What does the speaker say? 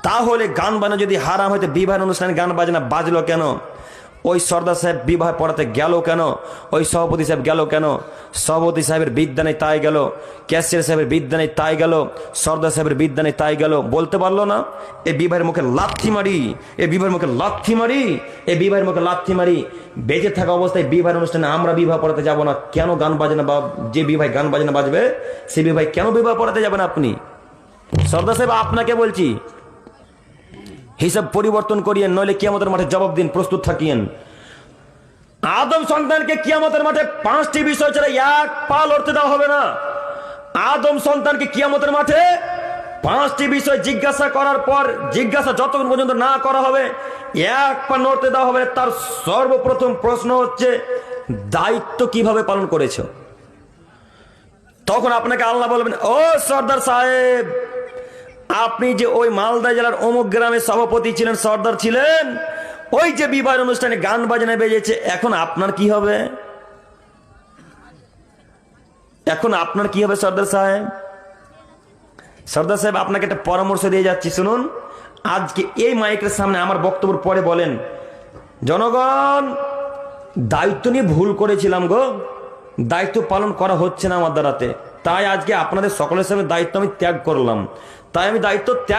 তাহলে গান বাজনা যদি হারাম হইতে বিবাহের অনুষ্ঠানে গান বাজনা বাজলো কেন? ওই সর্দার সাহেব বিবাহ পড়াতে গেল কেন? ওই সভাপতি সাহেব গেল কেন? সভাপতি সাহেবের বিদ্যা নেই তাই গেল, ক্যাশিয়ার সাহেবের বিদ্যা নেই তাই গেল, সর্দার সাহেবের বিদ্যা নেই তাই গেল, বলতে পারলো না? এই বিবাহের মুখে লাথি মারি, এই বিবাহের মুখে লাথি মারি, এই বিবাহের মুখে লাথি মারি। বেঁচে থাকা অবস্থায় বিবাহের অনুষ্ঠানে আমরা বিবাহ পড়াতে যাব না কেন? গান বাজনা বা যে বিবাহ গান বাজনা বাজবে সে বিবাহ কেন বিবাহ পড়াতে যাবেন আপনি? সর্দার সাহেব আপনাকে বলছি, হিসাব পরিবর্তন করিয়েন, নইলে কিয়ামতের মাঠে জবাব দিন, প্রস্তুত থাকিয়েন। আদম সন্তানকে কিয়ামতের মাঠে 5টি বিষয় ছাড়া এক পা লড়তে দেওয়া হবে না। আদম সন্তানকে কিয়ামতের মাঠে 5টি বিষয় জিজ্ঞাসা করার পর, জিজ্ঞাসা যতক্ষণ পর্যন্ত না করা হবে এক পা নড়তে দেওয়া হবে। তার সর্বপ্রথম প্রশ্ন হচ্ছে দায়িত্ব কিভাবে পালন করেছো? তখন আপনাকে আল্লাহ বলবেন, ও সর্দার সাহেব, আপনি যে ওই মালদা জেলার অমুক গ্রামের সভাপতি ছিলেন, সর্দার ছিলেন, ওই যে বিবাহের অনুষ্ঠানে গান বাজনা বেজেছে, এখন আপনার কি হবে? এখন আপনার কি হবে সর্দার সাহেব? সর্দার সাহেব আপনাকে একটা পরামর্শ দিয়ে যাচ্ছি, শুনুন। আজকে এই মাইকের সামনে আমার বক্তব্য পরে বলেন, জনগণ, দায়িত্ব নিয়ে ভুল করেছিলাম গো, দায়িত্ব পালন করা হচ্ছে না আমার দ্বারাতে, তাই আজকে আপনাদের সকলের সামনে দায়িত্ব আমি ত্যাগ করলাম। তাই আমি দায়িত্ব ত্যাগ